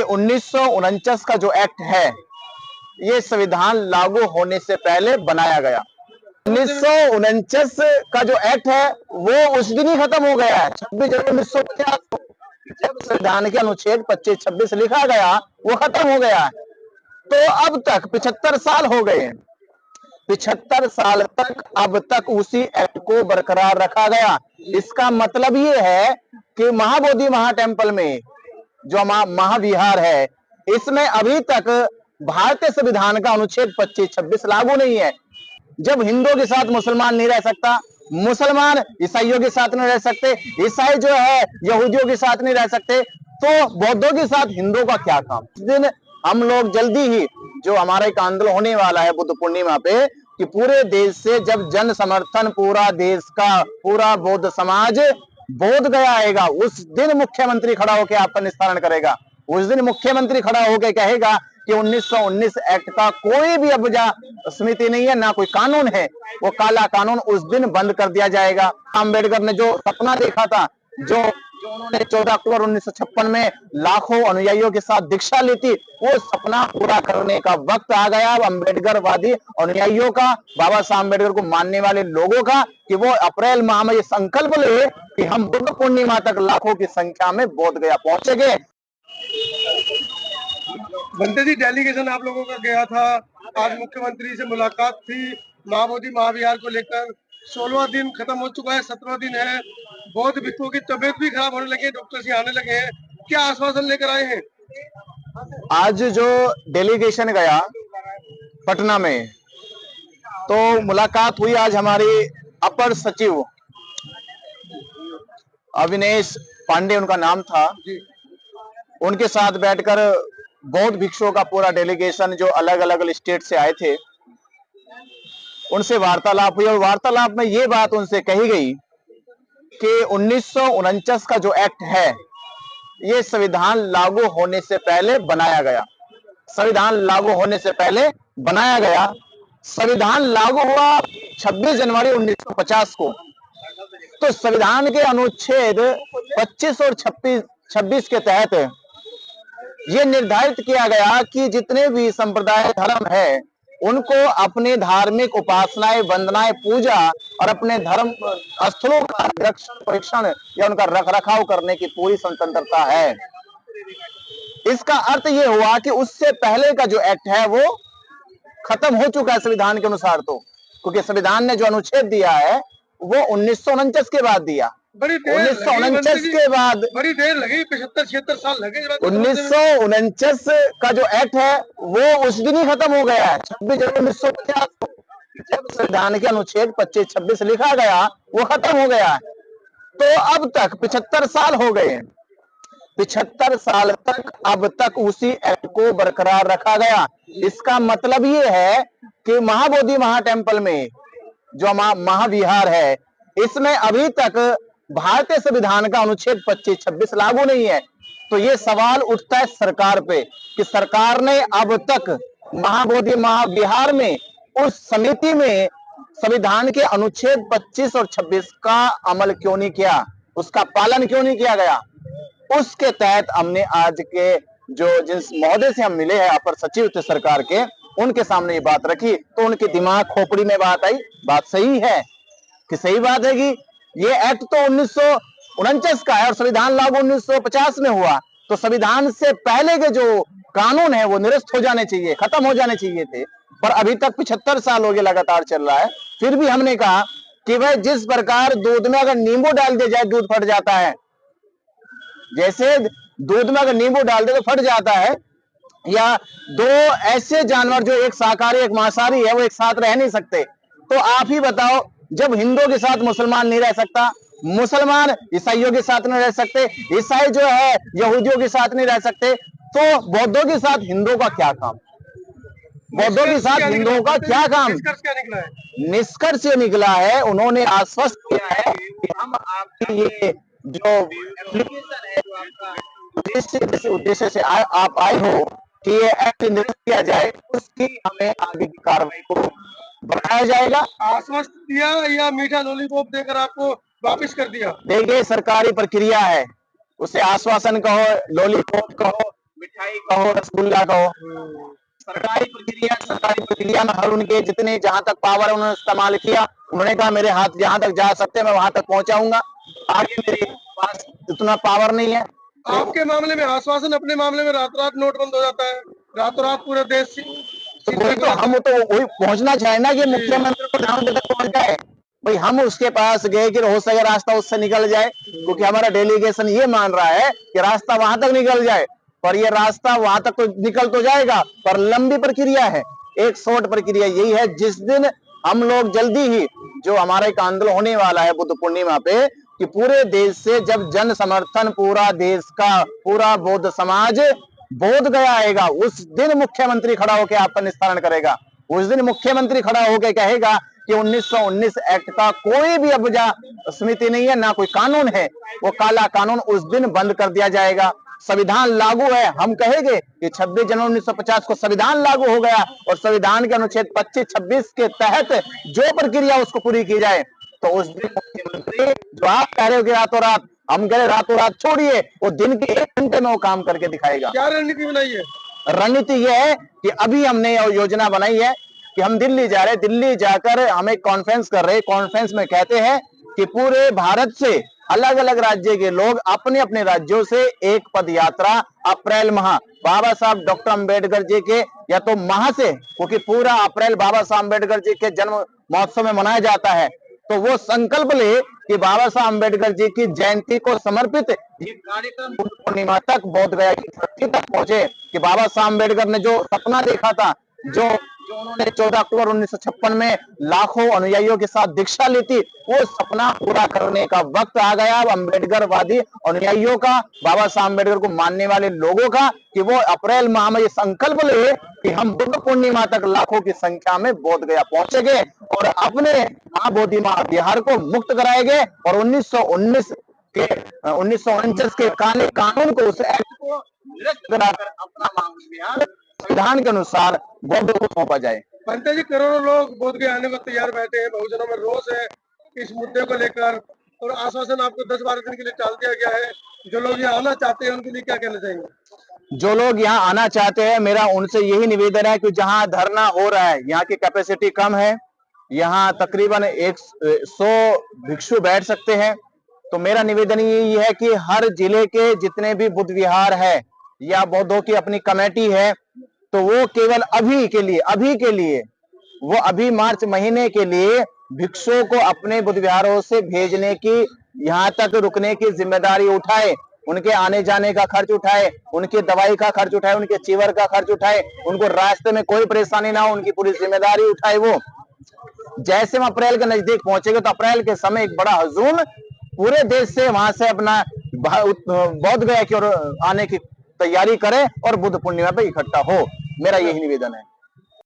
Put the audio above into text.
1949 का जो एक्ट है, ये संविधान लागू होने से पहले बनाया गया। 1949 का जो एक्ट है वो उस दिन ही खत्म हो गया है, 26 जनवरी 1950 को जब संविधान के अनुच्छेद 25-26 लिखा गया, वो खत्म हो गया है। तो अब तक 75 साल हो गए हैं, 75 साल तक अब तक उसी एक्ट को बरकरार रखा गया। इसका मतलब ये है कि महाबोधि महाटेम्पल में जो महाविहार है, इसमें अभी तक भारतीय संविधान का अनुच्छेद 25-26 लागू नहीं है। जब हिंदुओं के साथ मुसलमान नहीं रह सकता, मुसलमान ईसाइयों के साथ नहीं रह सकते, ईसाई जो है यहूदियों के साथ नहीं रह सकते, तो बौद्धों के साथ हिंदुओं का क्या काम। इस दिन हम लोग जल्दी ही जो हमारा एक आंदोलन होने वाला है बुद्ध पूर्णिमा पे, कि पूरे देश से जब जन समर्थन पूरा देश का पूरा बौद्ध समाज बोध गया आएगा, उस दिन मुख्यमंत्री खड़ा होकर आपका निस्तारण करेगा। उस दिन मुख्यमंत्री खड़ा होकर कहेगा कि 1919 एक्ट का कोई भी अवजा समिति नहीं है, ना कोई कानून है, वो काला कानून उस दिन बंद कर दिया जाएगा। अम्बेडकर ने जो सपना देखा था, जो उन्होंने 14 अक्टूबर 1956 में लाखों अनुयायियों के साथ दीक्षा ली थी, वो सपना पूरा करने का वक्त आ गया। अम्बेडकरवादी अनुयायियों का, बाबा साहब अम्बेडकर को मानने वाले लोगों का, कि वो अप्रैल माह में ये संकल्प ले कि हम बुद्ध पूर्णिमा तक लाखों की संख्या में बोध गया पहुंचेंगे। बंते जी, डेलीगेशन आप लोगों का गया था, आज मुख्यमंत्री से मुलाकात थी महाबोधि महाविहार को लेकर। 16वां दिन खत्म हो चुका है, 17वां दिन है। बौद्ध भिक्षुओं की तबीयत भी खराब होने लगी है, डॉक्टर से आने लगे हैं। क्या आश्वासन लेकर आए हैं? आज जो डेलीगेशन गया पटना में, तो मुलाकात हुई आज हमारी अपर सचिव अविनेश पांडे उनका नाम था, उनके साथ बैठकर बौद्ध भिक्षुओं का पूरा डेलीगेशन जो अलग अलग स्टेट से आए थे, उनसे वार्तालाप हुई। और वार्तालाप में ये बात उनसे कही गई कि 1949 का जो एक्ट है, ये संविधान लागू होने से पहले बनाया गया। संविधान लागू होने से पहले बनाया गया। संविधान लागू हुआ 26 जनवरी 1950 को। तो संविधान के अनुच्छेद 25 और 26 के तहत यह निर्धारित किया गया कि जितने भी संप्रदाय धर्म है, उनको अपने धार्मिक उपासनाएं, वंदनाएं, पूजा और अपने धर्म स्थलों का रक्षण, परीक्षण या उनका रख रखाव करने की पूरी स्वतंत्रता है। इसका अर्थ यह हुआ कि उससे पहले का जो एक्ट है वो खत्म हो चुका है संविधान के अनुसार। तो क्योंकि संविधान ने जो अनुच्छेद दिया है वो 1949 के बाद दिया। 1949 के बाद बड़ी देर लगी, 75-76 साल लगे। 1949 का जो एक्ट है वो उस दिन ही खत्म हो गया है, 26 जनवरी 1950 को जब संविधान के अनुच्छेद 25-26 लिखा गया, वो खत्म हो गया है। तो अब तक 75 साल हो गए हैं, 75 साल तक अब तक उसी एक्ट को बरकरार रखा गया। इसका मतलब ये है कि महाबोधि महाटेम्पल में जो महाविहार है, इसमें अभी तक भारतीय संविधान का अनुच्छेद 25-26 लागू नहीं है। तो ये सवाल उठता है सरकार पे कि सरकार ने अब तक महाबोधि महाविहार में उस समिति में संविधान के अनुच्छेद 25 और 26 का अमल क्यों नहीं किया, उसका पालन क्यों नहीं किया गया। उसके तहत हमने आज के जो जिस महोदय से हम मिले हैं, अपर सचिव थे सरकार के, उनके सामने ये बात रखी। तो उनके दिमाग खोपड़ी में बात आई, बात सही है कि सही बात है कि ये एक्ट तो 1949 का है और संविधान लागू 1950 में हुआ। तो संविधान से पहले के जो कानून है वो निरस्त हो जाने चाहिए, खत्म हो जाने चाहिए थे। पर अभी तक 75 साल हो गए लगातार चल रहा है। फिर भी हमने कहा कि भाई जिस प्रकार दूध में अगर नींबू डाल दिया जाए दूध फट जाता है, जैसे दूध में अगर नींबू डाल दे तो फट जाता है, या दो ऐसे जानवर जो एक शाकाहारी एक मांसाहारी है वो एक साथ रह नहीं सकते। तो आप ही बताओ, जब हिंदुओं के साथ मुसलमान नहीं रह सकता, मुसलमान ईसाइयों के साथ नहीं रह सकते, ईसाई जो है यहूदियों के साथ नहीं रह सकते, तो बौद्धों के साथ हिंदुओं का क्या काम, बौद्धों के साथ हिंदुओं का क्या काम। निष्कर्ष ये निकला है, उन्होंने आश्वस्त किया है कि हम आपकी ये जो एप्लीकेशन है, जो आपका उद्देश्य से आप आए हो कि ये एक्ट निरस्त किया जाए, उसकी हमें आगे की कार्रवाई को बढ़ाया जाएगा। आश्वस्त दिया या मीठा लॉलीपॉप देकर आपको वापस कर दिया? देखिए, सरकारी प्रक्रिया है, उसे आश्वासन कहो, लॉलीपॉप कहो, मिठाई कहो, रसगुल्ला कहो, सरकारी प्रक्रिया में हर उनके जितने जहां तक पावर है उन्होंने इस्तेमाल किया। उन्होंने कहा मेरे हाथ जहां तक जा सकते हैं मैं वहां तक पहुंचाऊंगा, आगे मेरे पास इतना पावर नहीं है। आपके मामले में आश्वासन, अपने मामले में रात रात नोट बंद हो जाता है, रातों रात पूरे देश वही तो हम तो वही पहुंचना चाहे ना कि मुख्यमंत्री प्रधानमंत्री तक पहुंच जाए। भाई हम उसके पास गए कि हो सके रास्ता उससे निकल जाए, क्योंकि हमारा डेलीगेशन ये मान रहा है कि रास्ता वहां तक निकल जाए। पर ये रास्ता वहां तक तो निकल तो जाएगा, पर लंबी प्रक्रिया है। एक शॉर्ट प्रक्रिया यही है, जिस दिन हम लोग जल्दी ही जो हमारा एक आंदोलन होने वाला है बुद्ध पूर्णिमा पे, कि पूरे देश से जब जन समर्थन पूरा देश का पूरा बौद्ध समाज बोध गया आएगा, उस दिन मुख्यमंत्री खड़ा होकर आपका निस्तारण करेगा। उस दिन मुख्यमंत्री खड़ा होकर कहेगा कि 1919 एक्ट का कोई भी अवजा समिति नहीं है, ना कोई कानून है, वो काला कानून उस दिन बंद कर दिया जाएगा। संविधान लागू है, हम कहेंगे कि 26 जनवरी 1950 को संविधान लागू हो गया और संविधान के अनुच्छेद 25-26 के तहत जो प्रक्रिया उसको पूरी की जाए। तो उस दिन मुख्यमंत्री, जो आप कह रहे हो कि रातों रात, हम कह रहे रातों रात छोड़िए, वो दिन के 1 घंटे में वो काम करके दिखाएगा। क्या रणनीति बनाई है? रणनीति यह है कि अभी हमने योजना बनाई है कि हम दिल्ली जा रहे हैं, दिल्ली जाकर हम एक कॉन्फ्रेंस कर रहे हैं। कॉन्फ्रेंस में कहते हैं कि पूरे भारत से अलग अलग राज्य के लोग अपने अपने राज्यों से एक पद यात्रा अप्रैल माह बाबा साहब डॉक्टर अंबेडकर जी के या तो माह से, क्योंकि पूरा अप्रैल बाबा साहब अंबेडकर जी के जन्म महोत्सव में मनाया जाता है, तो वो संकल्प ले कि बाबा साहब अंबेडकर जी की जयंती को समर्पित ये कार्यक्रम बुद्ध पूर्णिमा तक बोध गया की धरती तक पहुंचे। कि बाबा साहब अंबेडकर ने जो सपना देखा था, जो उन्होंने 14 अक्टूबर 1956 में लाखों अनुयायियों के साथ दीक्षा ली थी, वो सपना पूरा करने का वक्त आ गया। अब अम्बेडकरवादी अनुयायियों का, बाबा साहब अम्बेडकर को मानने वाले लोगों का, कि वो अप्रैल माह में ये संकल्प ले कि हम बुद्ध पूर्णिमा तक लाखों की संख्या में बोध गया पहुंचेंगे और अपने महाबोधि बिहार को मुक्त कराएंगे और 1949 के काले कानून को, उस एक्ट को निरस्त कराकर अपना महाबोधि बिहार संविधान के अनुसार बौद्ध को सौंपा जाए। पंडित जी, करोड़ों लोग बोध गया आने को तैयार बैठे हैं, बहुजनों में रोष है इस मुद्दे को लेकर, और आश्वासन आपको 10-12 दिन के लिए टाल दिया गया है। जो लोग यहाँ आना चाहते हैं उनके लिए क्या कहना चाहेंगे? जो लोग यहाँ आना चाहते हैं, मेरा उनसे यही निवेदन है कि जहाँ धरना हो रहा है, यहाँ की कैपेसिटी कम है, यहाँ तकरीबन 100 भिक्षु बैठ सकते हैं। तो मेरा निवेदन यही है कि हर जिले के जितने भी बुद्ध विहार है या बौद्धों की अपनी कमेटी है, तो वो केवल अभी के लिए वो अभी मार्च महीने के लिए भिक्षुओं को अपने बुद्ध विहारों से भेजने की, यहाँ तक रुकने की जिम्मेदारी उठाए, उनके आने जाने का खर्च उठाए, उनकी दवाई का खर्च उठाए, उनके चीवर का खर्च उठाए, उनको रास्ते में कोई परेशानी ना हो, उनकी पूरी जिम्मेदारी उठाए। वो जैसे हम अप्रैल के नजदीक पहुंचेंगे तो अप्रैल के समय एक बड़ा हजूम पूरे देश से वहां से अपना बौद्ध गया की ओर आने की तैयारी करे और बुद्ध पूर्णिमा पे इकट्ठा हो। मेरा यही निवेदन है।